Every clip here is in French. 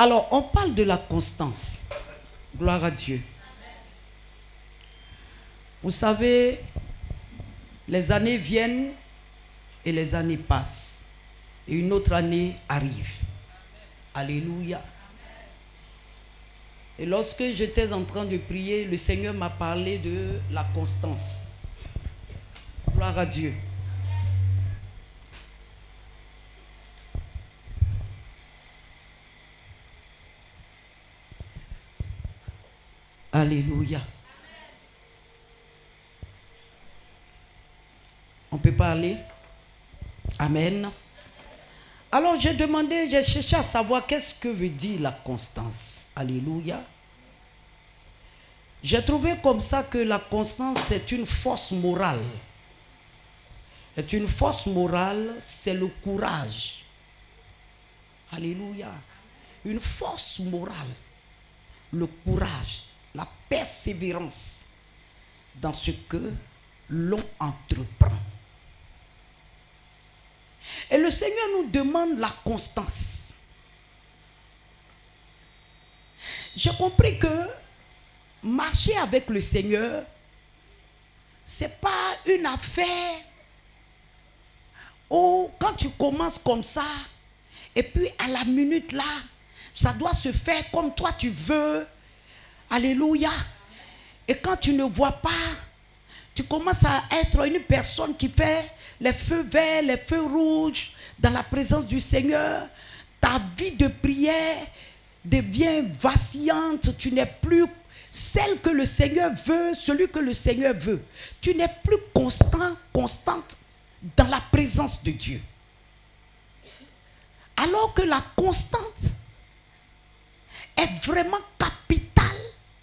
Alors, on parle de la constance. Gloire à Dieu. Vous savez, les années viennent et les années passent. Et une autre année arrive. Alléluia. Et lorsque j'étais en train de prier, le Seigneur m'a parlé de la constance. Gloire à Dieu. Alléluia. On peut parler? Amen. Alors j'ai cherché à savoir qu'est-ce que veut dire la constance. Alléluia. J'ai trouvé comme ça que la constance, c'est une force morale. C'est une force morale, c'est le courage. Alléluia. Une force morale, le courage, la persévérance dans ce que l'on entreprend. Et le Seigneur nous demande la constance. J'ai compris que marcher avec le Seigneur, ce n'est pas une affaire où quand tu commences comme ça, et puis à la minute là, ça doit se faire comme toi tu veux. Alléluia. Et quand tu ne vois pas, tu commences à être une personne qui fait les feux verts, les feux rouges dans la présence du Seigneur. Ta vie de prière devient vacillante. Tu n'es plus celle que le Seigneur veut, celui que le Seigneur veut. Tu n'es plus constante dans la présence de Dieu. Alors que la constance est vraiment capitale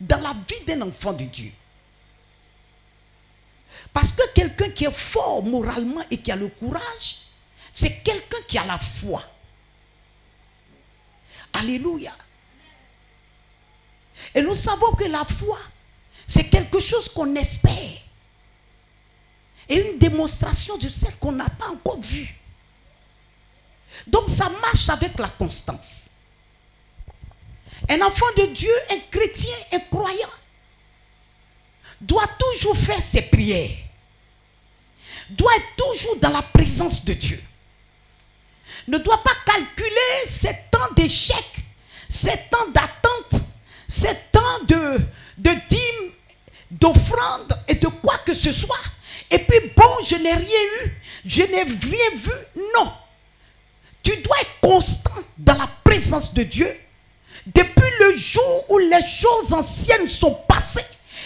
dans la vie d'un enfant de Dieu. Parce que quelqu'un qui est fort moralement et qui a le courage, c'est quelqu'un qui a la foi. Alléluia. Et nous savons que la foi, c'est quelque chose qu'on espère. Et une démonstration de celle qu'on n'a pas encore vue. Donc ça marche avec la constance. Un enfant de Dieu, un chrétien, un croyant, doit toujours faire ses prières. Doit être toujours dans la présence de Dieu. Ne doit pas calculer ses temps d'échec, ses temps d'attente, ses temps de dîmes, d'offrandes et de quoi que ce soit. Et puis bon, je n'ai rien eu, je n'ai rien vu. Non. Tu dois être constant dans la présence de Dieu depuis le jour où les choses anciennes sont passées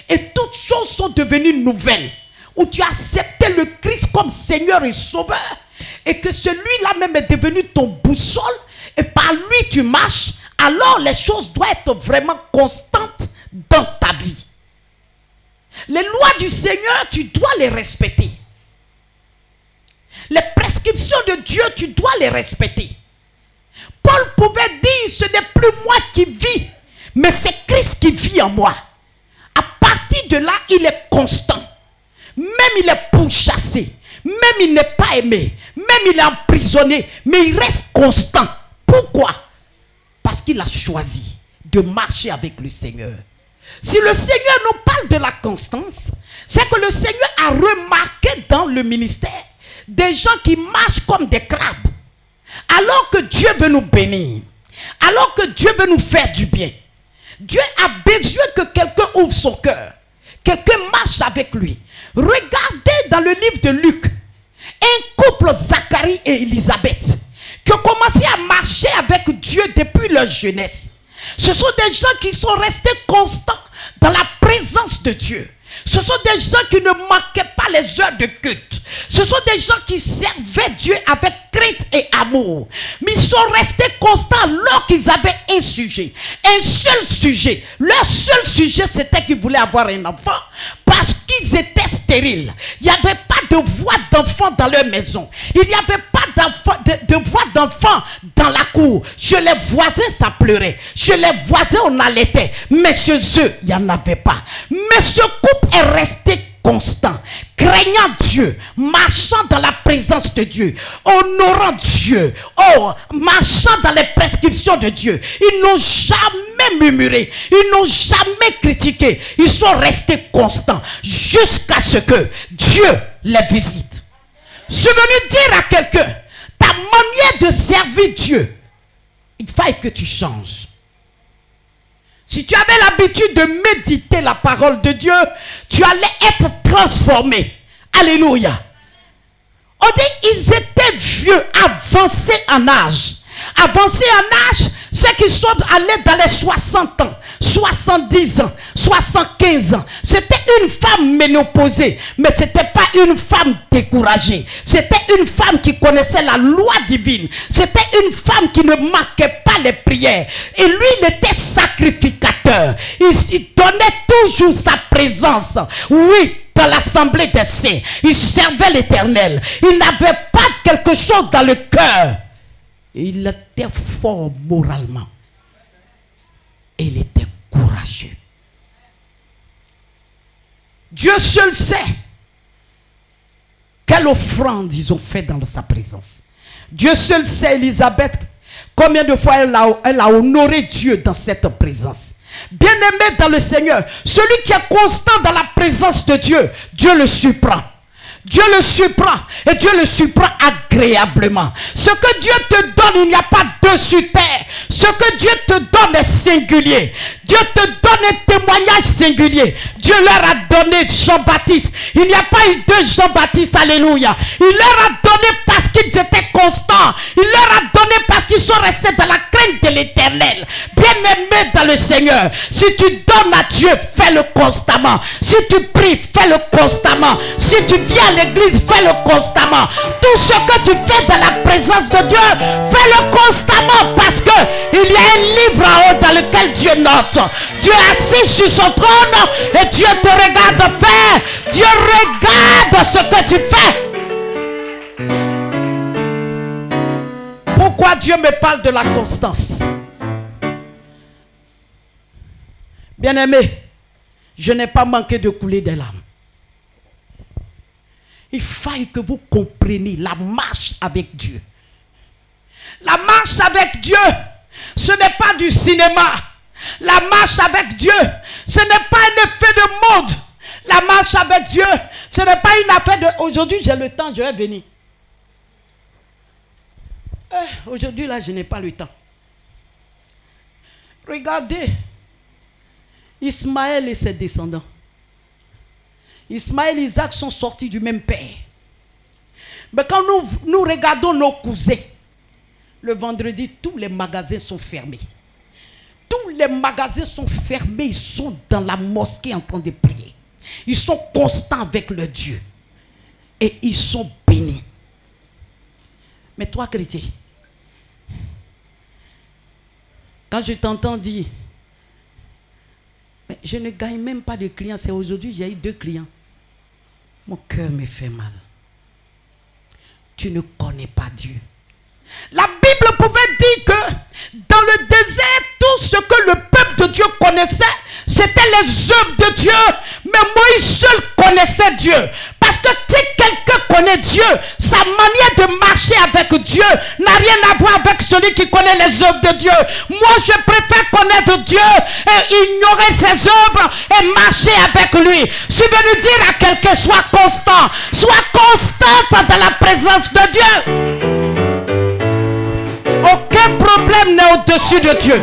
et toutes choses sont devenues nouvelles. Où tu as accepté le Christ comme Seigneur et Sauveur et que celui-là même est devenu ton boussole et par lui tu marches, alors les choses doivent être vraiment constantes dans ta vie. Les lois du Seigneur, tu dois les respecter. Les prescriptions de Dieu, tu dois les respecter. Paul pouvait dire, ce n'est plus moi qui vis, mais c'est Christ qui vit en moi. À partir de là, il est constant. Même il est pourchassé, même il n'est pas aimé, même il est emprisonné, mais il reste constant. Pourquoi? Parce qu'il a choisi de marcher avec le Seigneur. Si le Seigneur nous parle de la constance, c'est que le Seigneur a remarqué dans le ministère des gens qui marchent comme des crabes. Alors que Dieu veut nous bénir, alors que Dieu veut nous faire du bien, Dieu a besoin que quelqu'un ouvre son cœur, quelqu'un marche avec lui. Regardez dans le livre de Luc, un couple, Zacharie et Élisabeth, qui ont commencé à marcher avec Dieu depuis leur jeunesse. Ce sont des gens qui sont restés constants dans la présence de Dieu. Ce sont des gens qui ne manquaient pas les heures de culte. Ce sont des gens qui servaient Dieu avec crainte et amour. Mais ils sont restés constants alors qu'ils avaient un sujet. Un seul sujet. Leur seul sujet, c'était qu'ils voulaient avoir un enfant. Parce qu'ils étaient stériles. Il n'y avait pas de voix d'enfant dans leur maison. Il n'y avait pas de voix d'enfant dans la cour. Chez les voisins, ça pleurait. Chez les voisins, on allaitait. Mais chez eux, il n'y en avait pas. Mais ce couple est resté constant, craignant Dieu, marchant dans la présence de Dieu, honorant Dieu, marchant dans les prescriptions de Dieu. Ils n'ont jamais murmuré, ils n'ont jamais critiqué. Ils sont restés constants jusqu'à ce que Dieu les visite. Je suis venu dire à quelqu'un, ta manière de servir Dieu, il faille que tu changes. Si tu avais l'habitude de méditer la parole de Dieu, tu allais être transformé. Alléluia. On dit ils étaient vieux, avancés en âge. Avancés en âge, ceux qui sont allés dans les 60 ans, 70 ans, 75 ans. C'était une femme ménopausée, mais ce n'était pas une femme découragée. C'était une femme qui connaissait la loi divine. C'était une femme qui ne manquait pas les prières. Et lui, il était sacrificateur. Il donnait toujours sa présence. Oui, dans l'assemblée des saints. Il servait l'Éternel. Il n'avait pas quelque chose dans le cœur. Il était fort moralement. Et il était courageux. Dieu seul sait quelle offrande ils ont fait dans sa présence. Dieu seul sait, Élisabeth, combien de fois elle a honoré Dieu dans cette présence. Bien-aimé dans le Seigneur, celui qui est constant dans la présence de Dieu, Dieu le surprend. Dieu le surprend et Dieu le surprend agréablement. Ce que Dieu te donne, il n'y a pas deux sur terre. Ce que Dieu te donne est singulier. Dieu te donne un témoignage singulier. Dieu leur a donné Jean-Baptiste. Il n'y a pas eu deux Jean-Baptiste, alléluia. Il leur a donné parce qu'ils étaient constants. Il leur a donné parce qu'ils sont restés dans la crainte de l'Éternel. Bien-aimé dans le Seigneur, si tu donnes à Dieu, fais-le constamment. Si tu pries, fais-le constamment. Si tu viens à l'église, fais-le constamment. Tout ce que tu fais dans la présence de Dieu, fais-le constamment parce que il y a un livre en haut dans lequel Dieu note. Dieu est assis sur son trône et Dieu te regarde faire. Dieu regarde ce que tu fais. Pourquoi Dieu me parle de la constance? Bien-aimé, je n'ai pas manqué de couler des larmes. Il faille que vous compreniez la marche avec Dieu. La marche avec Dieu, ce n'est pas du cinéma. La marche avec Dieu, ce n'est pas un effet de mode. La marche avec Dieu, ce n'est pas une affaire de... Aujourd'hui, j'ai le temps, je vais venir. Aujourd'hui, là, je n'ai pas le temps. Regardez, Ismaël et ses descendants. Ismaël et Isaac sont sortis du même père. Mais quand nous regardons nos cousins, le vendredi, tous les magasins sont fermés. Tous les magasins sont fermés. Ils sont dans la mosquée en train de prier. Ils sont constants avec le Dieu. Et ils sont bénis. Mais toi, chrétien, quand je t'entends dire, mais je ne gagne même pas de clients, c'est aujourd'hui, j'ai eu 2 clients. Mon cœur me fait mal. Tu ne connais pas Dieu. La Bible pouvait dire que dans le désert, tout ce que le peuple de Dieu connaissait, c'était les œuvres de Dieu. Mais Moïse seul connaissait Dieu. Parce que si quelqu'un connaît Dieu, sa manière de marcher avec Dieu n'a rien à voir avec celui qui connaît les œuvres de Dieu. Moi, je préfère connaître Dieu et ignorer ses œuvres et marcher avec lui. Je suis venu dire à quelqu'un, sois constant. Sois constant dans la présence de Dieu. Aucun problème n'est au-dessus de Dieu.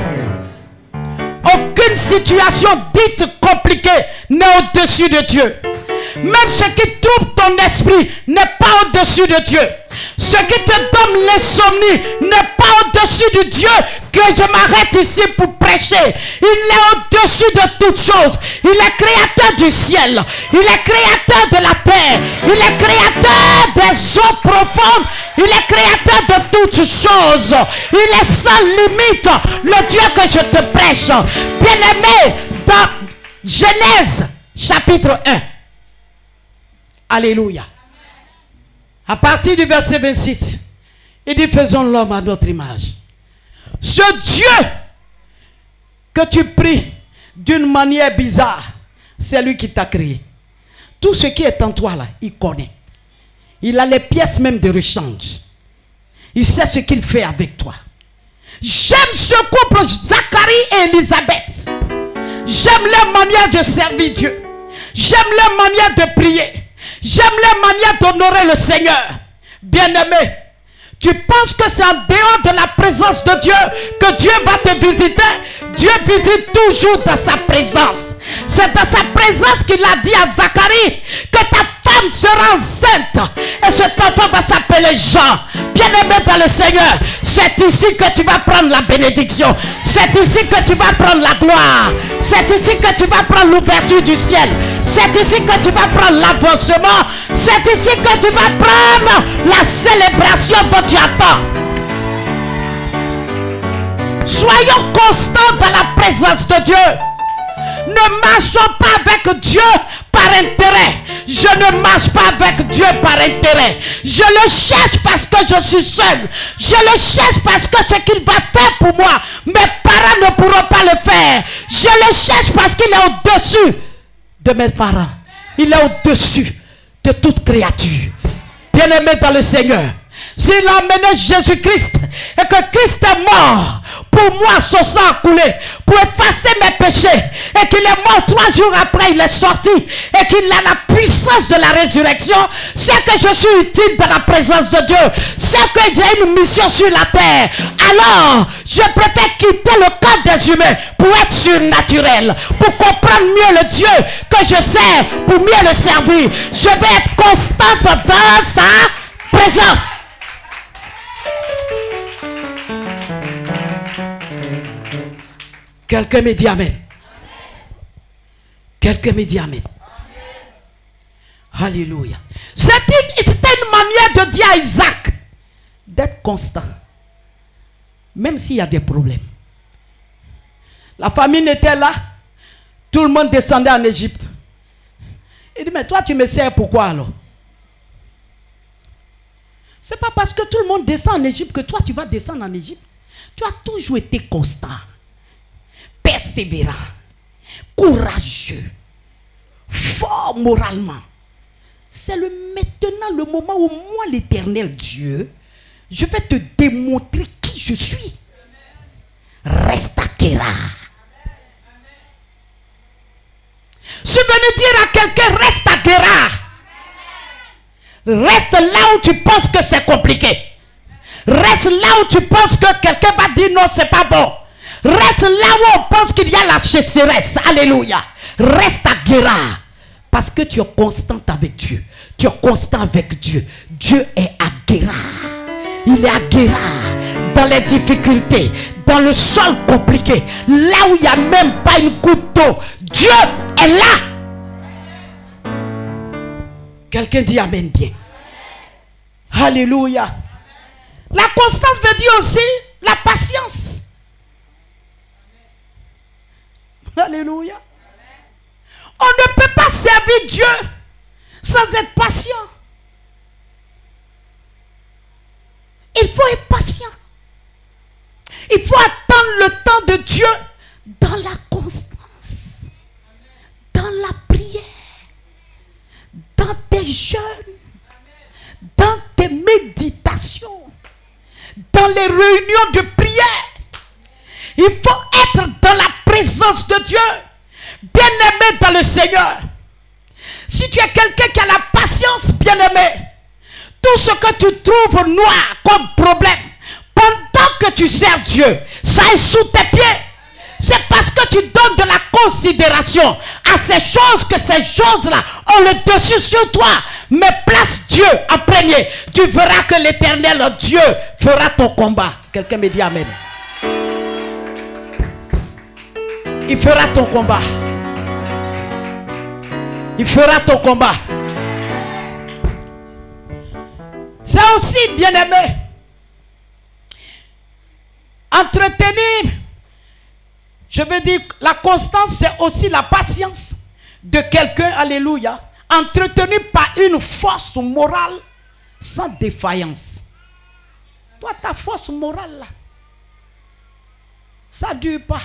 Aucune situation dite compliquée n'est au-dessus de Dieu. Même ce qui trouble ton esprit n'est pas au-dessus de Dieu. Ce qui te donne l'insomnie n'est pas au-dessus de Dieu que je m'arrête ici pour prêcher. Il est au-dessus de toutes choses. Il est créateur du ciel. Il est créateur de la terre. Il est créateur des eaux profondes. Il est créateur de toutes choses. Il est sans limite. Le Dieu que je te prêche. Bien-aimé, dans Genèse chapitre 1. Alléluia. À partir du verset 26, il dit, faisons l'homme à notre image. Ce Dieu que tu pries d'une manière bizarre, c'est lui qui t'a créé. Tout ce qui est en toi là, il connaît. Il a les pièces même de rechange. Il sait ce qu'il fait avec toi. J'aime ce couple, Zacharie et Élisabeth. J'aime leur manière de servir Dieu. J'aime leur manière de prier. J'aime leur manière d'honorer le Seigneur. Bien-aimé, tu penses que c'est en dehors de la présence de Dieu que Dieu va te visiter? Dieu visite toujours dans sa présence. C'est dans sa présence qu'il a dit à Zacharie que ta femme sera enceinte et cet enfant va s'appeler Jean. Bien-aimé dans le Seigneur, c'est ici que tu vas prendre la bénédiction. C'est ici que tu vas prendre la gloire. C'est ici que tu vas prendre l'ouverture du ciel. C'est ici que tu vas prendre l'avancement. C'est ici que tu vas prendre la célébration dont tu attends. Soyons constants dans la présence de Dieu. Ne marchons pas avec Dieu par intérêt. Je ne marche pas avec Dieu par intérêt. Je le cherche parce que je suis seul. Je le cherche parce que ce qu'il va faire pour moi, mes parents ne pourront pas le faire. Je le cherche parce qu'il est au-dessus de mes parents. Il est au-dessus de toute créature. Bien-aimé dans le Seigneur, s'il a emmené Jésus-Christ et que Christ est mort pour moi, son sang a coulé pour effacer mes péchés, et qu'il est mort 3 jours après, il est sorti, et qu'il a la puissance de la résurrection, c'est que je suis utile dans la présence de Dieu, c'est que j'ai une mission sur la terre. Alors je préfère quitter le cadre des humains pour être surnaturel, pour comprendre mieux le Dieu que je sers, pour mieux le servir. Je vais être constante dans sa présence. Quelqu'un me dit amen. Quelqu'un me dit amen. Alléluia. C'était une manière de dire à Isaac d'être constant. Même s'il y a des problèmes. La famine était là. Tout le monde descendait en Égypte. Il dit, mais toi tu me sers pourquoi alors? C'est pas parce que tout le monde descend en Égypte que toi tu vas descendre en Égypte. Tu as toujours été constant, persévérant, courageux, fort moralement. C'est maintenant le moment où moi, l'Éternel Dieu, je vais te démontrer qui je suis. Reste à Kéra. Je vais dire à quelqu'un, reste à Kéra. Reste là où tu penses que c'est compliqué. Reste là où tu penses que quelqu'un va dire non, c'est pas bon. Reste là où on pense qu'il y a la sécheresse. Alléluia. Reste à Guéra. Parce que tu es constante avec Dieu. Tu es constant avec Dieu. Dieu est à Guéra. Il est à Guéra. Dans les difficultés. Dans le sol compliqué. Là où il n'y a même pas une goutte d'eau. Dieu est là. Quelqu'un dit amen bien. Alléluia. La constance veut dire aussi la patience. Alléluia. On ne peut pas servir Dieu sans être patient. Il faut être patient. Il faut attendre le temps de Dieu dans la constance, dans la prière, dans tes jeûnes, dans tes méditations, dans les réunions de prière. Il faut être dans la présence de Dieu. Bien-aimé dans le Seigneur. Si tu es quelqu'un qui a la patience, bien-aimé, tout ce que tu trouves noir comme problème, pendant que tu sers Dieu, ça est sous tes pieds. C'est parce que tu donnes de la considération à ces choses que ces choses-là ont le dessus sur toi. Mais place Dieu en premier. Tu verras que l'Éternel Dieu fera ton combat. Quelqu'un me dit amen. Il fera ton combat. Il fera ton combat. C'est aussi, bien-aimé, entretenir, je veux dire, la constance, c'est aussi la patience de quelqu'un, alléluia, entretenu par une force morale sans défaillance. Toi, ta force morale là, ça ne dure pas.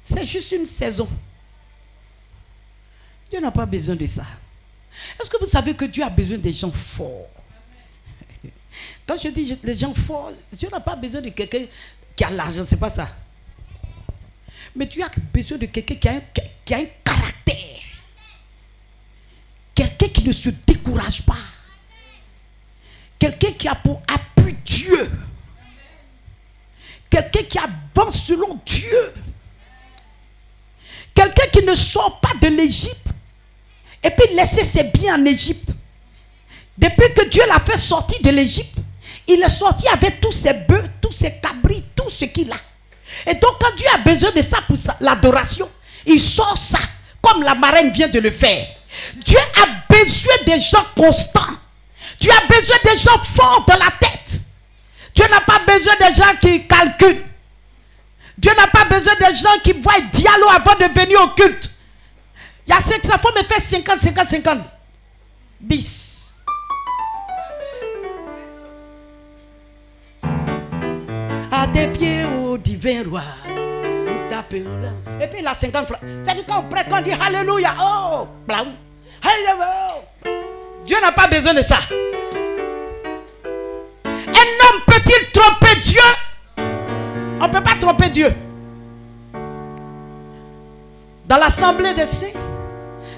C'est juste une saison. Dieu n'a pas besoin de ça. Est-ce que vous savez que Dieu a besoin des gens forts? Quand je dis les gens forts, Dieu n'a pas besoin de quelqu'un qui a l'argent, c'est pas ça. Mais Dieu a besoin de quelqu'un qui a un caractère. Quelqu'un qui ne se décourage pas. Quelqu'un qui a pour appui Dieu. Quelqu'un qui avance selon Dieu. Quelqu'un qui ne sort pas de l'Égypte et puis laisser ses biens en Égypte. Depuis que Dieu l'a fait sortir de l'Égypte, il est sorti avec tous ses bœufs, tous ses cabris, tout ce qu'il a. Et donc quand Dieu a besoin de ça pour l'adoration, il sort ça, comme la marraine vient de le faire. Dieu a besoin des gens constants. Dieu a besoin des gens forts dans la tête. Dieu n'a pas besoin des gens qui calculent. Dieu n'a pas besoin des gens qui voient dialogue avant de venir au culte. Il y a 5, ça faut me faire 50, 50, 50. 10. À tes pieds, ô divin roi. Et puis il a 50 francs. C'est-à-dire quand on prête, quand on dit Alléluia. Oh, blam. Alléluia. Dieu n'a pas besoin de ça. Un homme peut-il tromper Dieu? On ne peut pas tromper Dieu. Dans l'assemblée des saints,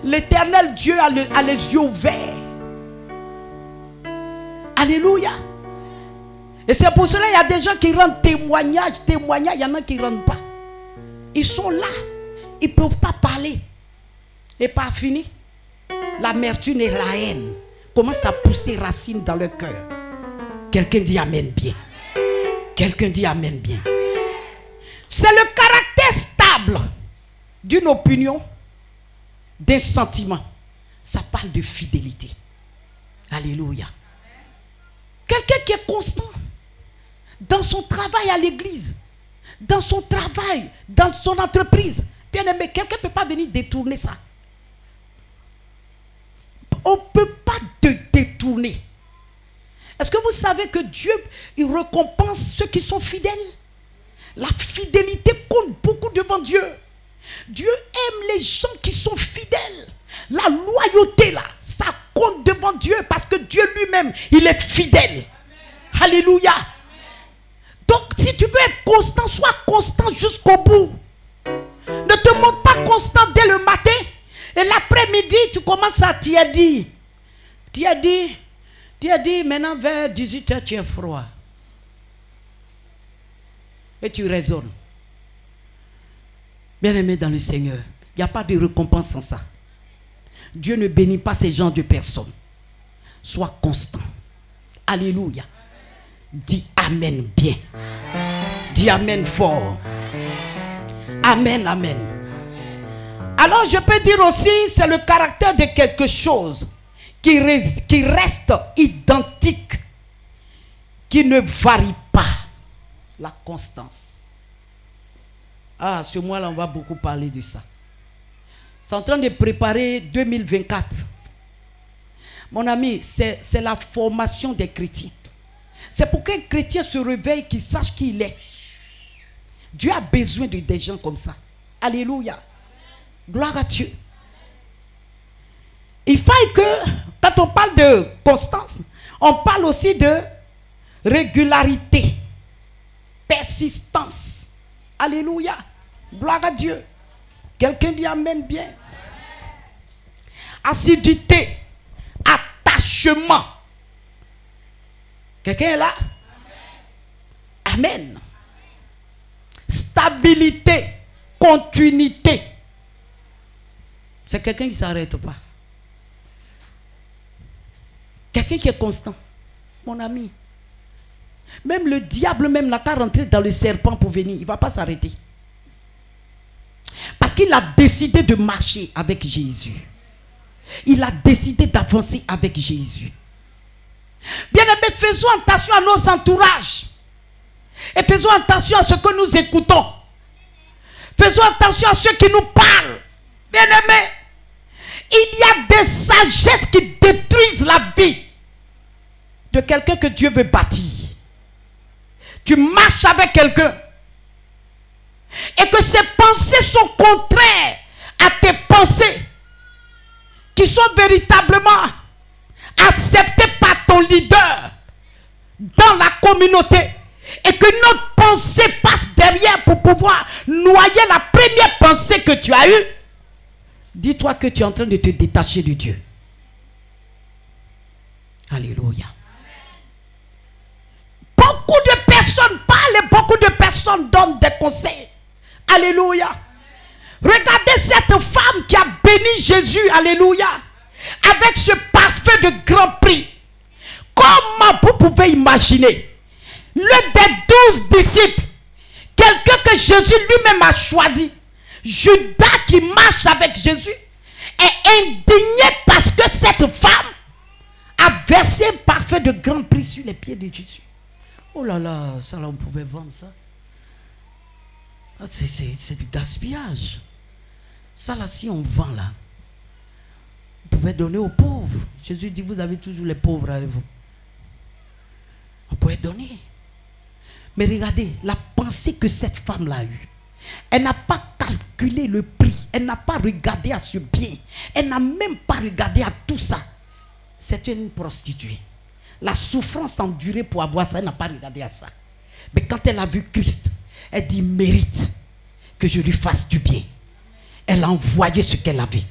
l'Éternel Dieu a les yeux ouverts. Alléluia. Et c'est pour cela qu'il y a des gens qui rendent témoignage, il y en a qui ne rendent pas. Ils sont là, ils ne peuvent pas parler. Et pas fini. L'amertume et la haine commencent à pousser racines dans leur cœur. Quelqu'un dit amen bien. Quelqu'un dit amen bien. C'est le caractère stable d'une opinion, d'un sentiment. Ça parle de fidélité. Alléluia. Quelqu'un qui est constant dans son travail à l'église, dans son travail, dans son entreprise. Bien aimé, quelqu'un ne peut pas venir détourner ça. On ne peut pas te détourner. Est-ce que vous savez que Dieu, il récompense ceux qui sont fidèles? La fidélité compte beaucoup devant Dieu. Dieu aime les gens qui sont fidèles. La loyauté là, ça compte devant Dieu parce que Dieu lui-même, il est fidèle. Amen. Alléluia. Amen. Donc si tu veux être constant, sois constant jusqu'au bout. Ne te montre pas constant dès le matin et l'après-midi tu commences à t'y dire. Tu as dit maintenant vers 18h tu es froid. Et tu raisonnes. Bien-aimé dans le Seigneur, il n'y a pas de récompense sans ça. Dieu ne bénit pas ces genres de personnes. Sois constant. Alléluia. Dis amen bien. Dis amen fort. Amen, amen. Alors je peux dire aussi, c'est le caractère de quelque chose qui reste identique, qui ne varie pas. La constance. Ah, ce mois-là, on va beaucoup parler de ça. C'est en train de préparer 2024. Mon ami, c'est la formation des chrétiens. C'est pour qu'un chrétien se réveille, qu'il sache qui il est. Dieu a besoin de des gens comme ça. Alléluia. Gloire à Dieu. Il faut que, quand on parle de constance, on parle aussi de régularité, persistance. Alléluia. Gloire à Dieu. Quelqu'un dit amen bien. Assiduité, attachement. Quelqu'un est là? Amen. Stabilité, continuité. C'est quelqu'un qui ne s'arrête pas. Quelqu'un qui est constant. Mon ami. Même le diable même n'a qu'à rentrer dans le serpent pour venir. Il ne va pas s'arrêter. Parce qu'il a décidé de marcher avec Jésus. Il a décidé d'avancer avec Jésus. Bien aimé, faisons attention à nos entourages. Et faisons attention à ce que nous écoutons. Faisons attention à ceux qui nous parlent. Bien aimé, il y a des sagesses qui détruisent la vie de quelqu'un que Dieu veut bâtir. Tu marches avec quelqu'un et que ses pensées sont contraires à tes pensées. qui sont véritablement acceptés par ton leader dans la communauté, et que notre pensée passe derrière pour pouvoir noyer la première pensée que tu as eue, dis-toi que tu es en train de te détacher de Dieu. Alléluia. Beaucoup de personnes parlent et beaucoup de personnes donnent des conseils. Alléluia. Regardez cette femme qui a béni Jésus. Alléluia. Avec ce parfum de grand prix. Comment vous pouvez imaginer l'un des 12 disciples, quelqu'un que Jésus lui-même a choisi, Judas qui marche avec Jésus, est indigné parce que cette femme a versé un parfum de grand prix sur les pieds de Jésus. Oh là là, ça là on pouvait vendre ça. Ah, c'est du gaspillage. Ça là, si on vend là, on pouvait donner aux pauvres. Jésus dit, vous avez toujours les pauvres avec vous. On pouvait donner. Mais regardez, la pensée que cette femme-là a eue, elle n'a pas calculé le prix. Elle n'a pas regardé à ce bien. Elle n'a même pas regardé à tout ça. C'était une prostituée. La souffrance endurée pour avoir ça, elle n'a pas regardé à ça. Mais quand elle a vu Christ, elle dit, mérite que je lui fasse du bien. Elle a envoyé ce qu'elle avait.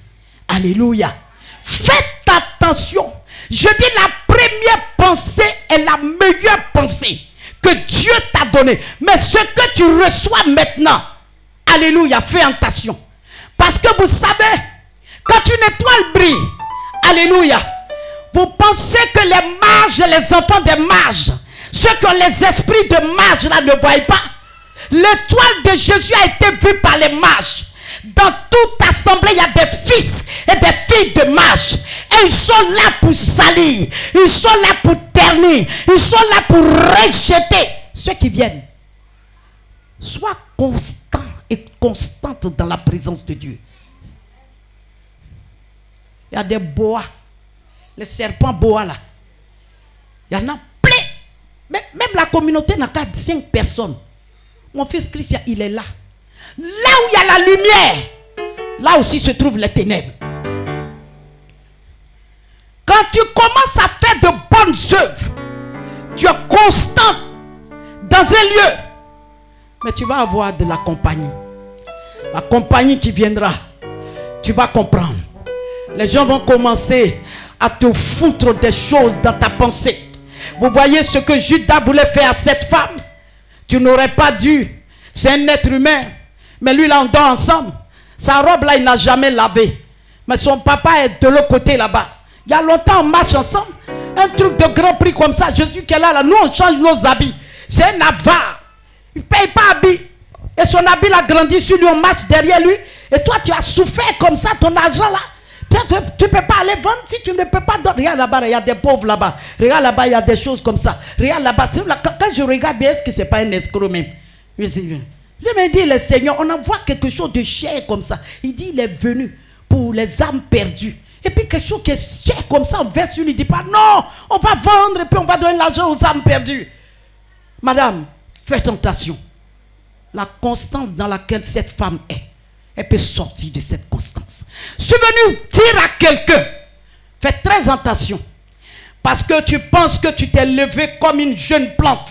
Alléluia. Faites attention. Je dis la première pensée est la meilleure pensée que Dieu t'a donnée. Mais ce que tu reçois maintenant, alléluia, fais attention. Parce que vous savez, quand une étoile brille, alléluia, vous pensez que les mages, les enfants des mages, ceux qui ont les esprits de mages là ne voient pas. L'étoile de Jésus a été vue par les mages. Dans toute assemblée, il y a des fils et des filles de mages. Et ils sont là pour salir. Ils sont là pour ternir. Ils sont là pour rejeter ceux qui viennent. Sois constant et constante dans la présence de Dieu. Il y a des boas. Les serpents boas là. Il y en a plein. Même la communauté n'a qu'à 5 personnes. Mon fils Christian, il est là. Là où il y a la lumière, là aussi se trouvent les ténèbres. Quand tu commences à faire de bonnes œuvres, tu es constant dans un lieu, mais tu vas avoir de la compagnie. La compagnie qui viendra, tu vas comprendre. Les gens vont commencer à te foutre des choses dans ta pensée. Vous voyez ce que Judas voulait faire à cette femme? Tu n'aurais pas dû. C'est un être humain. Mais lui là, on dort ensemble. Sa robe là, il n'a jamais lavé. Mais son papa est de l'autre côté là-bas. Il y a longtemps, on marche ensemble. Un truc de grand prix comme ça. Jésus qui est là, nous on change nos habits. C'est un avare. Il ne paye pas habit. Et son habit a grandi sur lui, on marche derrière lui. Et toi, tu as souffert comme ça, ton argent là. Tu ne peux pas aller vendre si tu ne peux pas donner. Regarde là-bas, il y a des pauvres là-bas. Regarde là-bas, il y a des choses comme ça. Regarde là-bas. Quand je regarde bien, est-ce que ce n'est pas un escroc même? Je me dis, le Seigneur, on envoie quelque chose de cher comme ça. Il dit, il est venu pour les âmes perdues. Et puis quelque chose qui est cher comme ça, on verse sur lui. Il dit pas, non, on va vendre et puis on va donner l'argent aux âmes perdues. Madame, faites attention. La constance dans laquelle cette femme est, elle peut sortir de cette constance. Je suis venu dire à quelqu'un, fais très attention. Parce que tu penses que tu t'es levé comme une jeune plante.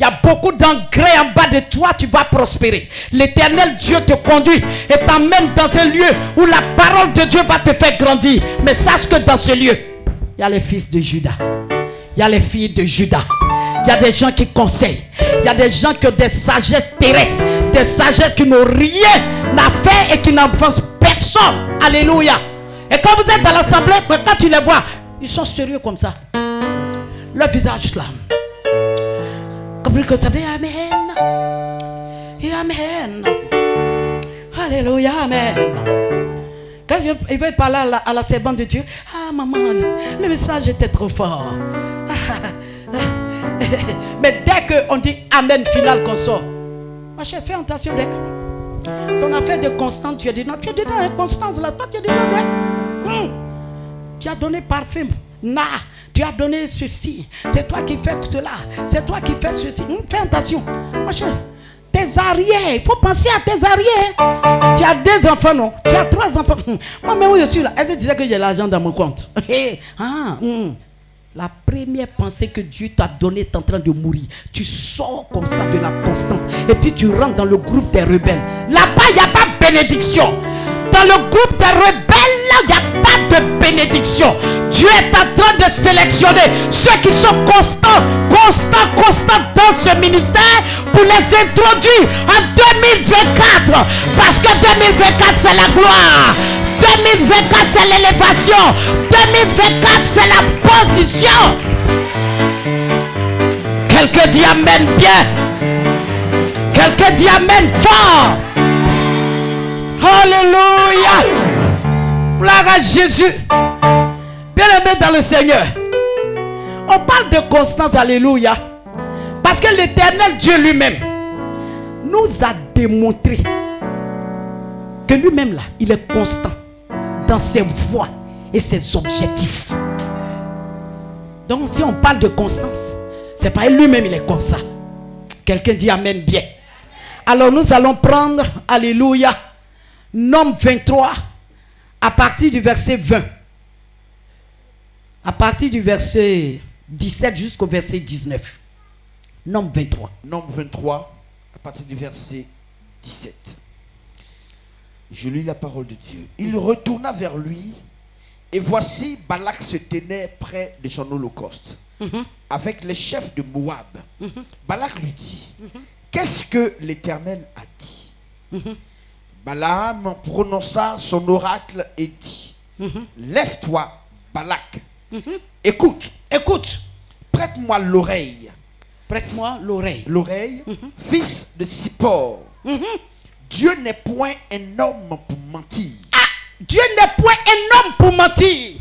Il y a beaucoup d'engrais en bas de toi, tu vas prospérer. L'Éternel Dieu te conduit et t'emmène dans un lieu où la parole de Dieu va te faire grandir. Mais sache que dans ce lieu, il y a les fils de Judas. Il y a les filles de Judas. Il y a des gens qui conseillent. Il y a des gens qui ont des sagesses terrestres. Des sagesses qui n'ont rien à faire et qui n'avancent personne. Alléluia. Et quand vous êtes dans l'assemblée, quand tu les vois, ils sont sérieux comme ça. Leur visage là. Comme que ça dit Amen. Amen. Alléluia. Amen. Quand il veut parler à la servante de Dieu, ah maman, le message était trop fort. Mais dès qu'on dit Amen final qu'on sort, ma chère, fais attention. Ton affaire de constance, tu as dit non, tu es dedans, hein, constance là, toi tu es dedans. Tu as donné parfum. Tu as donné ceci. C'est toi qui fais cela. C'est toi qui fais ceci. Fais attention. Ma chère, tes arrières. Il faut penser à tes arrières. Tu as 2 enfants, non? Tu as 3 enfants. Moi, mais où je suis là? Elle se disait que j'ai l'argent dans mon compte. La première pensée que Dieu t'a donnée est en train de mourir. Tu sors comme ça de la constante. Et puis tu rentres dans le groupe des rebelles. Là-bas, il n'y a pas de bénédiction. Dans le groupe des rebelles, là, il n'y a pas de bénédiction. Dieu est en train de sélectionner ceux qui sont constants dans ce ministère pour les introduire en 2024. Parce que 2024, c'est la gloire. 2024, c'est l'élévation. 2024, c'est la position. Quelqu'un dit amen bien. Quelqu'un dit amen fort. Alléluia. Gloire à Jésus. Bien-aimé dans le Seigneur. On parle de constance, alléluia. Parce que l'Éternel Dieu lui-même nous a démontré que lui-même là, il est constant dans ses voies et ses objectifs. Donc si on parle de constance, c'est pas lui-même, il est comme ça. Quelqu'un dit amen bien. Alors nous allons prendre, alléluia, Nombre 23, à partir du verset 20. À partir du verset 17 jusqu'au verset 19. Nombre 23. Nombre 23, à partir du verset 17. Je lis la parole de Dieu. Il retourna vers lui, et voici Balak se tenait près de son holocauste, avec les chefs de Moab. Balak lui dit, qu'est-ce que l'Éternel a dit? Balaam prononça son oracle et dit, lève-toi, Balak. Écoute. Prête-moi l'oreille. Prête-moi l'oreille. L'oreille, fils de Sippor. Dieu n'est point un homme pour mentir. Dieu n'est point un homme pour mentir.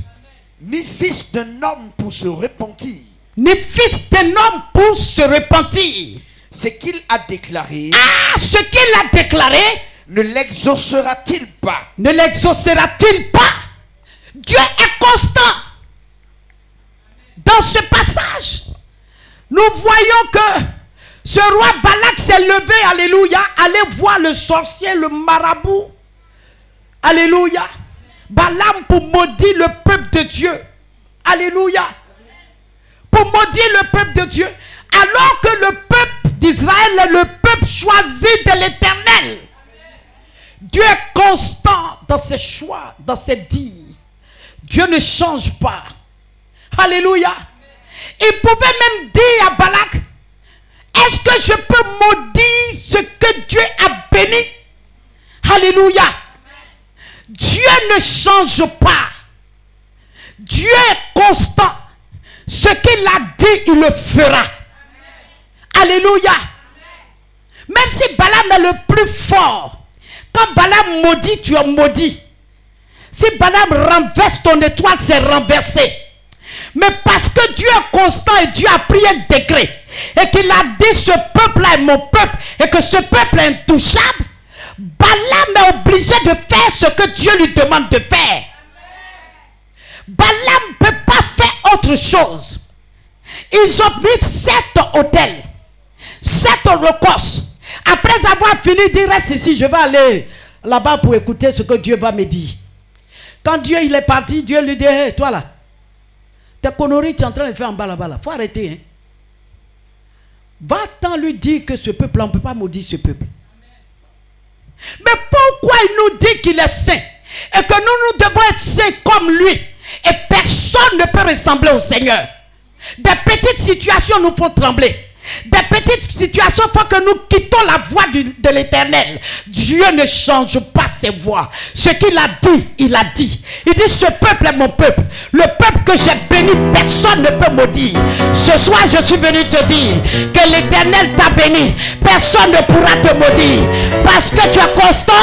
Ni fils d'un homme pour se repentir. Ni fils d'un homme pour se repentir. Ce qu'il a déclaré. Ce qu'il a déclaré. Ne l'exaucera-t-il pas? Ne l'exaucera-t-il pas? Dieu est constant. Dans ce passage, nous voyons que ce roi Balak s'est levé, alléluia, allait voir le sorcier, le marabout. Alléluia. Balaam pour maudire le peuple de Dieu. Alléluia. Pour maudire le peuple de Dieu. Alors que le peuple d'Israël est le peuple choisi de l'Éternel. Dieu est constant dans ses choix, dans ses dires. Dieu ne change pas. Alléluia. Il pouvait même dire à Balak, est-ce que je peux maudire ce que Dieu a béni? Alléluia. Dieu ne change pas. Dieu est constant. Ce qu'il a dit, il le fera. Alléluia. Même si Balaam est le plus fort, quand Balaam maudit, tu es maudit. Si Balaam renverse ton étoile, c'est renversé. Mais parce que Dieu est constant et Dieu a pris un décret et qu'il a dit ce peuple-là est mon peuple et que ce peuple est intouchable, Balaam est obligé de faire ce que Dieu lui demande de faire. Balaam ne peut pas faire autre chose. Ils ont mis 7 autels, 7 holocaustes. Après avoir fini, il dit reste ici, je vais aller là-bas pour écouter ce que Dieu va me dire. Quand Dieu il est parti, Dieu lui dit hey, toi là, tes conneries tu es en train de faire en bas là-bas. Il faut arrêter. Hein? Va-t'en lui dire que ce peuple, on ne peut pas maudire ce peuple. Mais pourquoi il nous dit qu'il est saint et que nous devons être saints comme lui et personne ne peut ressembler au Seigneur? Des petites situations nous font trembler. Des petites situations font que nous quittons la voie de l'Éternel. Dieu ne change pas ses voies. Ce qu'il a dit, il a dit. Il dit ce peuple est mon peuple. Le peuple que j'ai béni, personne ne peut maudire. Ce soir, je suis venu te dire que l'Éternel t'a béni. Personne ne pourra te maudire. Parce que tu es constant,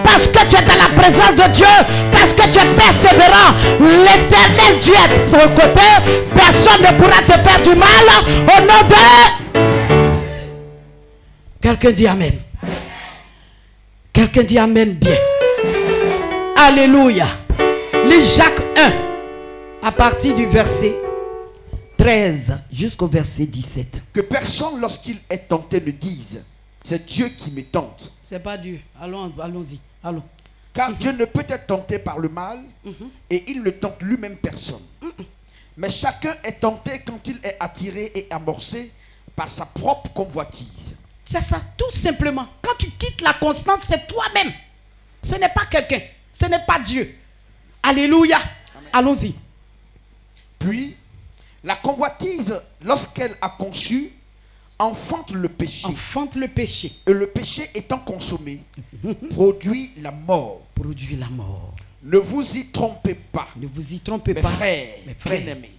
parce que tu es dans la présence de Dieu, parce que tu es persévérant. L'Éternel Dieu est de ton côté. Personne ne pourra te faire du mal. Au nom de... Quelqu'un dit amen. Quelqu'un dit amen bien. Alléluia. Lis Jacques 1 à partir du verset 13 jusqu'au verset 17. Que personne lorsqu'il est tenté ne dise C'est Dieu qui me tente. C'est pas Dieu. Allons-y. Allons. Car Dieu ne peut être tenté par le mal et il ne tente lui-même personne. Mais chacun est tenté quand il est attiré et amorcé par sa propre convoitise. C'est ça, tout simplement. Quand tu quittes la constance, c'est toi-même. Ce n'est pas quelqu'un. Ce n'est pas Dieu. Alléluia. Amen. Allons-y. Puis, la convoitise, lorsqu'elle a conçu, enfante le péché. Enfante le péché. Et le péché étant consommé, produit la mort. Produit la mort. Ne vous y trompez pas. Ne vous y trompez mes pas. Frères, mes frères bien-aimés.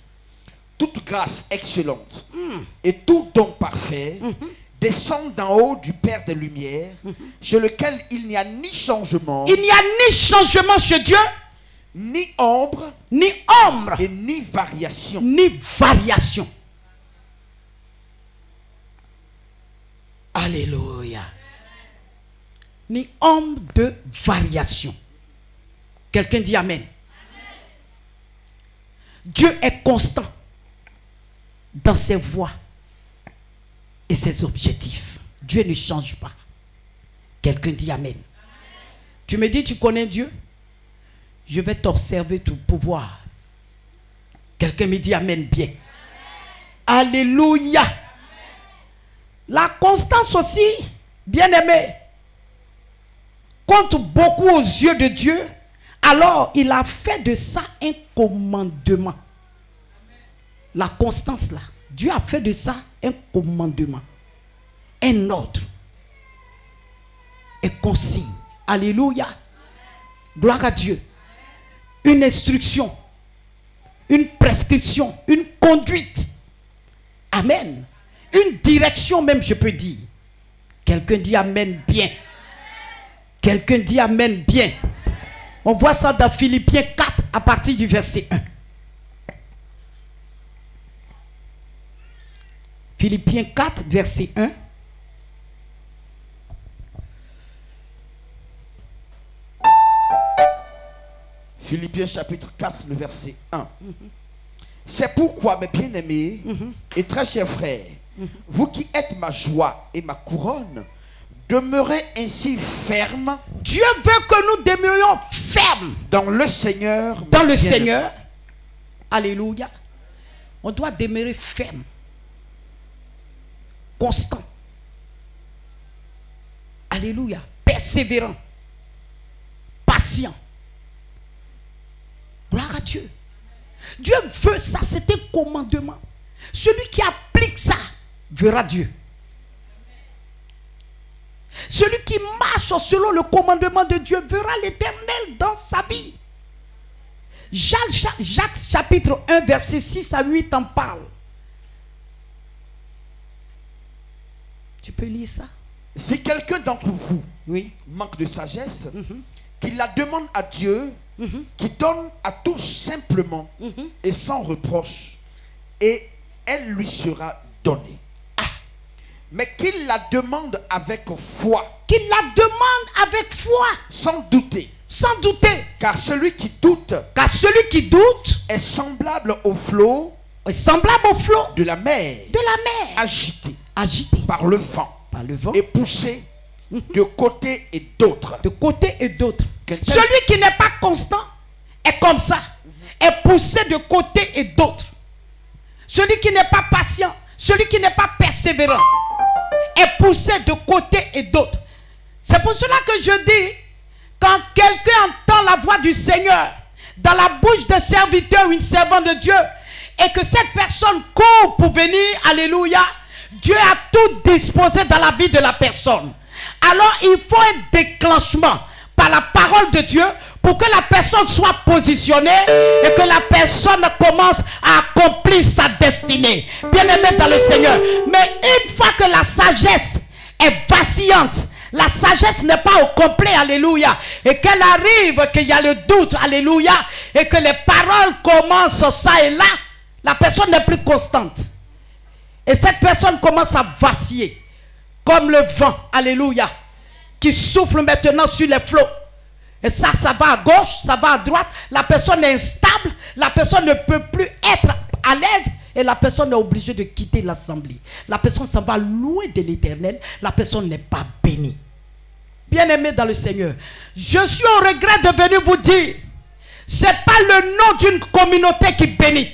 Toute grâce excellente et tout don parfait descend d'en haut du Père des Lumières, chez lequel il n'y a ni changement. Il n'y a ni changement chez Dieu, ni ombre, et ni variation. Ni variation. Alléluia. Ni ombre de variation. Quelqu'un dit Amen. Amen. Dieu est constant dans ses voies et ses objectifs. Dieu ne change pas. Quelqu'un dit Amen. Amen. Tu me dis, tu connais Dieu? Je vais t'observer tout pouvoir. Quelqu'un me dit Amen bien. Amen. Alléluia. Amen. La constance aussi, bien aimé, compte beaucoup aux yeux de Dieu. Alors, il a fait de ça un commandement. Amen. La constance là, Dieu a fait de ça un commandement, un ordre, une consigne. Alléluia. Amen. Gloire à Dieu. Une instruction, une prescription, une conduite. Amen. Une direction même, je peux dire. Quelqu'un dit Amen bien. Quelqu'un dit Amen bien. On voit ça dans Philippiens 4 à partir du verset 1. Philippiens 4, verset 1. Philippiens chapitre 4, le verset 1. C'est pourquoi, mes bien-aimés et très chers frères, vous qui êtes ma joie et ma couronne, demeurez ainsi fermes. Dieu veut que nous demeurions fermes dans le Seigneur. Dans le Seigneur. Alléluia. On doit demeurer ferme, constant. Alléluia. Persévérant, patient. Gloire à Dieu. Dieu veut ça, c'est un commandement. Celui qui applique ça verra Dieu. Celui qui marche selon le commandement de Dieu verra l'Éternel dans sa vie. Jacques chapitre 1 verset 6 à 8 en parle. Tu peux lire ça? Si quelqu'un d'entre vous manque de sagesse, qu'il la demande à Dieu, qui donne à tous simplement et sans reproche, et elle lui sera donnée. Mais qu'il la demande avec foi. Qu'il la demande avec foi. Sans douter. Sans douter. Car celui qui doute. Est semblable au flot. De la mer. Agité. Par le vent. Et poussé de côté et d'autre. Celui qui n'est pas constant est comme ça. Est poussé de côté et d'autre. Celui qui n'est pas patient, celui qui n'est pas persévérant, est poussé de côté et d'autre. C'est pour cela que je dis, quand quelqu'un entend la voix du Seigneur dans la bouche d'un serviteur ou une servante de Dieu, et que cette personne court pour venir, alléluia, Dieu a tout disposé dans la vie de la personne. Alors il faut un déclenchement par la parole de Dieu pour que la personne soit positionnée et que la personne commence à accomplir sa destinée. Bien-aimé dans le Seigneur. Mais une fois que la sagesse est vacillante, la sagesse n'est pas au complet, alléluia, et qu'elle arrive, qu'il y a le doute, alléluia, et que les paroles commencent ça et là, la personne n'est plus constante. Et cette personne commence à vaciller, comme le vent, alléluia, qui souffle maintenant sur les flots. Et ça va à gauche, ça va à droite. La personne est instable. La personne ne peut plus être à l'aise. Et la personne est obligée de quitter l'assemblée. La personne s'en va loin de l'Éternel. La personne n'est pas bénie. Bien-aimés dans le Seigneur, je suis au regret de venir vous dire, ce n'est pas le nom d'une communauté qui bénit,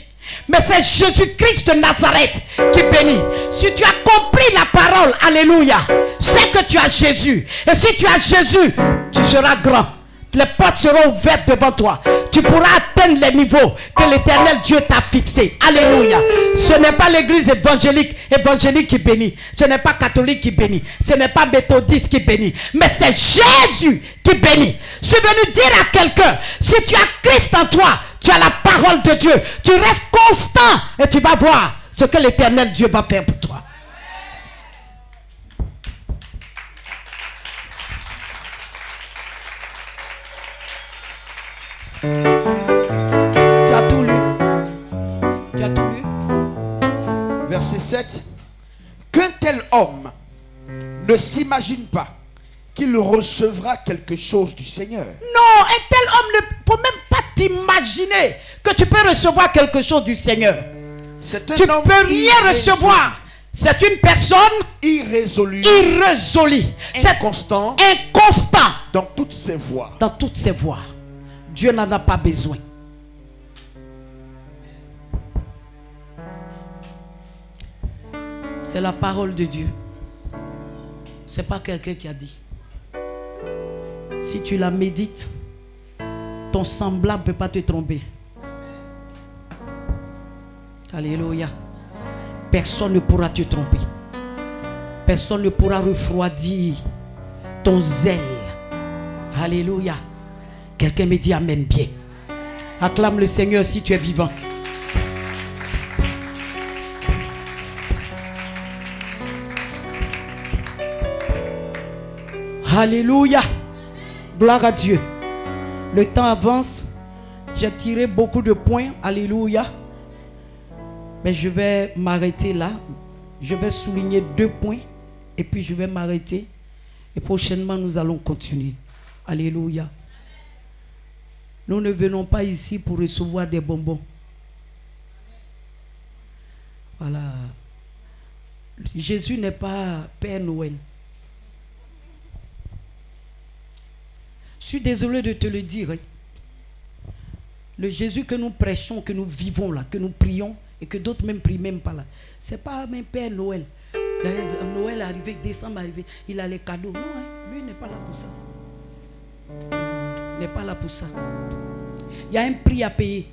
mais c'est Jésus-Christ de Nazareth qui bénit. Si tu as compris la parole, alléluia, c'est que tu as Jésus. Et si tu as Jésus, tu seras grand. Les portes seront ouvertes devant toi. Tu pourras atteindre les niveaux que l'Éternel Dieu t'a fixés. Alléluia. Ce n'est pas l'église évangélique qui bénit. Ce n'est pas catholique qui bénit. Ce n'est pas méthodiste qui bénit. Mais c'est Jésus qui bénit. Je suis venu dire à quelqu'un, si tu as Christ en toi, tu as la parole de Dieu. Tu restes constant et tu vas voir ce que l'Éternel Dieu va faire pour toi. Tu as tout lu. Tu as tout lu. Verset 7. Qu'un tel homme ne s'imagine pas qu'il recevra quelque chose du Seigneur. Non, un tel homme ne peut même pas t'imaginer que tu peux recevoir quelque chose du Seigneur. C'est un Tu ne homme peux rien recevoir. C'est une personne irrésolue, inconstant dans toutes ses voies. Dans toutes ses voies. Dieu n'en a pas besoin. C'est la parole de Dieu. C'est pas quelqu'un qui a dit. Si tu la médites, ton semblable ne peut pas te tromper. Alléluia. Personne ne pourra te tromper. Personne ne pourra refroidir ton zèle. Alléluia. Quelqu'un me dit amen bien. Acclame le Seigneur si tu es vivant. Alléluia. Gloire à Dieu. Le temps avance. J'ai tiré beaucoup de points. Alléluia. Mais je vais m'arrêter là. Je vais souligner 2 points. Et puis je vais m'arrêter. Et prochainement nous allons continuer. Alléluia. Nous ne venons pas ici pour recevoir des bonbons. Voilà. Jésus n'est pas Père Noël. Je suis désolé de te le dire. Le Jésus que nous prêchons, que nous vivons là, que nous prions et que d'autres même prient même pas là. Ce n'est pas même Père Noël. Noël est arrivé, décembre est arrivé, il a les cadeaux. Non, hein, lui n'est pas là pour ça. Il n'est pas là pour ça. Il y a un prix à payer.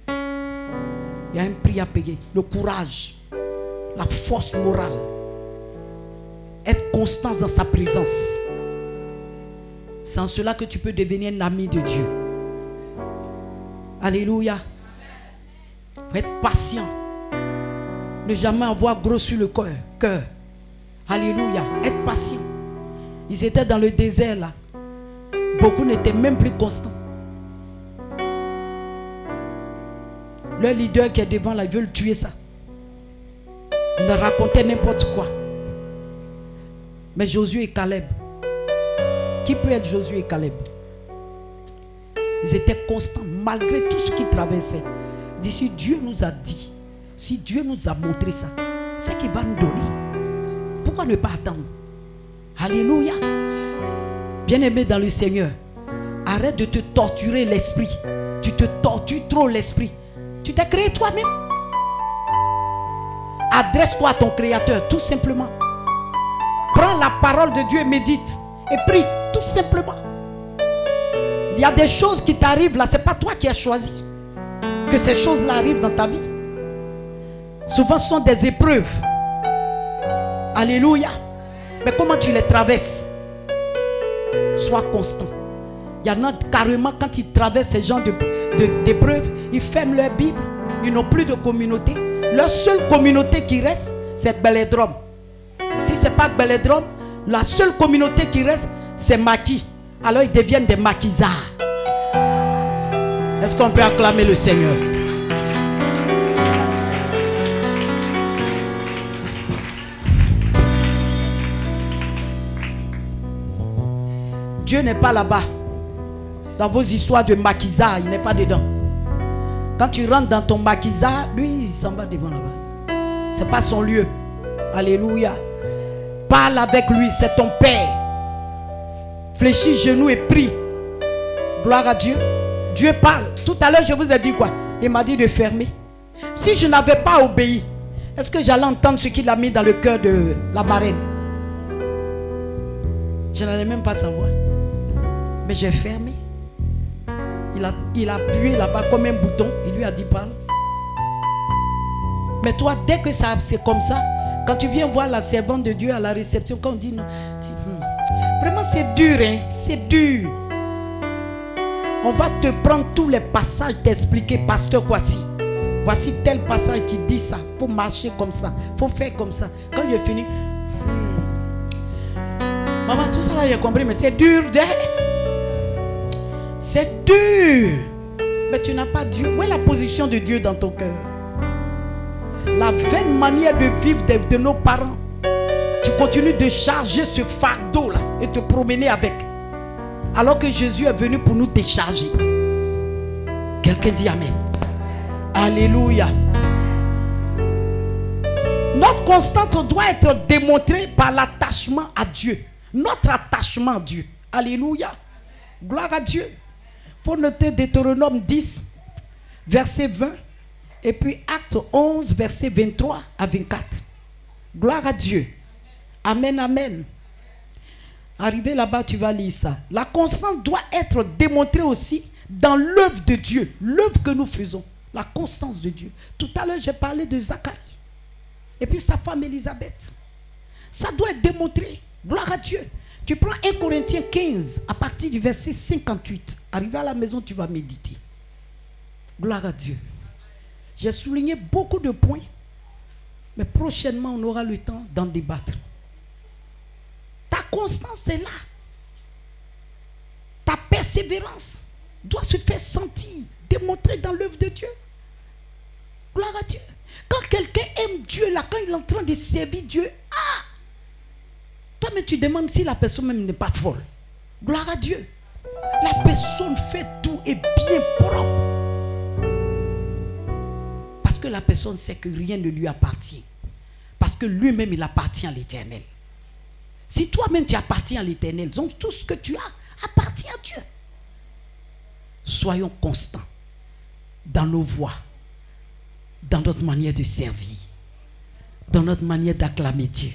Il y a un prix à payer. Le courage, la force morale, être constant dans sa présence. C'est en cela que tu peux devenir un ami de Dieu. Alléluia. Il faut être patient. Ne jamais avoir gros sur le cœur. Alléluia. Être patient. Ils étaient dans le désert là. Beaucoup n'étaient même plus constants. Le leader qui est devant là, il veut le tuer ça. Il leur racontait n'importe quoi. Mais Josué et Caleb. Qui peut être Josué et Caleb? Ils étaient constants malgré tout ce qu'ils traversaient. Ils disent, si Dieu nous a dit, si Dieu nous a montré ça, c'est qu'il va nous donner. Pourquoi ne pas attendre? Alléluia. Bien-aimé dans le Seigneur, arrête de te torturer l'esprit. Tu te tortures trop l'esprit. Tu t'es créé toi-même. Adresse-toi à ton Créateur, tout simplement. Prends la parole de Dieu et médite. Et prie, tout simplement. Il y a des choses qui t'arrivent là, ce n'est pas toi qui as choisi que ces choses-là arrivent dans ta vie. Souvent ce sont des épreuves. Alléluia. Mais comment tu les traverses? Sois constant. Il y en a carrément quand ils traversent ces genres d'épreuves, ils ferment leur Bible, ils n'ont plus de communauté. Leur seule communauté qui reste, c'est Belledrome. Si ce n'est pas Belledrome, la seule communauté qui reste, c'est maquis. Alors ils deviennent des maquisards. Est-ce qu'on peut acclamer le Seigneur? Dieu n'est pas là-bas. Dans vos histoires de maquisards, il n'est pas dedans. Quand tu rentres dans ton maquisa, lui, il s'en va devant là-bas. Ce n'est pas son lieu. Alléluia. Parle avec lui, c'est ton Père. Fléchis genoux et prie. Gloire à Dieu. Dieu parle. Tout à l'heure, je vous ai dit quoi? Il m'a dit de fermer. Si je n'avais pas obéi, est-ce que j'allais entendre ce qu'il a mis dans le cœur de la marraine? Je n'allais même pas savoir. Mais j'ai fermé. Il a appuyé là-bas comme un bouton. Il lui a dit parle. Mais toi, dès que ça c'est comme ça, quand tu viens voir la servante de Dieu à la réception, quand on dit non, vraiment c'est dur, hein? C'est dur. On va te prendre tous les passages, t'expliquer, pasteur, voici tel passage qui dit ça. Il faut marcher comme ça, il faut faire comme ça. Quand il est fini, maman, tout ça là j'ai compris, mais c'est dur. C'est dur. Mais tu n'as pas Dieu. Où est la position de Dieu dans ton cœur? La vaine manière de vivre de nos parents. Tu continues de charger ce fardeau là et te promener avec. Alors que Jésus est venu pour nous décharger. Quelqu'un dit amen. Alléluia. Notre constante doit être démontrée par l'attachement à Dieu. Notre attachement à Dieu. Alléluia. Gloire à Dieu. Pour noter Deutéronome 10, verset 20. Et puis Acte 11, verset 23 à 24. Gloire à Dieu. Amen, amen. Arrivé là-bas, tu vas lire ça. La constance doit être démontrée aussi dans l'œuvre de Dieu. L'œuvre que nous faisons. La constance de Dieu. Tout à l'heure, j'ai parlé de Zacharie. Et puis sa femme Élisabeth. Ça doit être démontré. Gloire à Dieu. Tu prends 1 Corinthiens 15 à partir du verset 58. Arrivé à la maison, tu vas méditer. Gloire à Dieu. J'ai souligné beaucoup de points. Mais prochainement, on aura le temps d'en débattre. Ta constance est là. Ta persévérance doit se faire sentir, démontrer dans l'œuvre de Dieu. Gloire à Dieu. Quand quelqu'un aime Dieu, là, quand il est en train de servir Dieu, toi, mais tu demandes si la personne même n'est pas folle. Gloire à Dieu. La personne fait tout et bien propre. Parce que la personne sait que rien ne lui appartient. Parce que lui-même, il appartient à l'Éternel. Si toi-même, tu appartiens à l'Éternel, donc tout ce que tu as appartient à Dieu. Soyons constants dans nos voies, dans notre manière de servir, dans notre manière d'acclamer Dieu,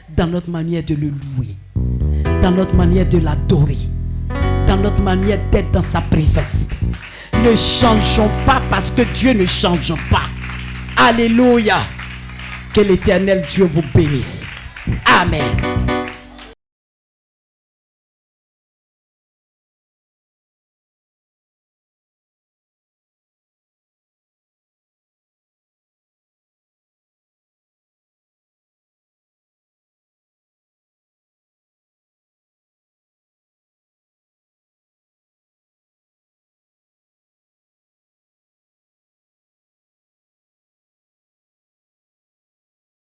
dans notre manière de le louer, dans notre manière de l'adorer, dans notre manière d'être dans sa présence. Ne changeons pas parce que Dieu ne change pas. Alléluia. Que l'Éternel Dieu vous bénisse. Amen.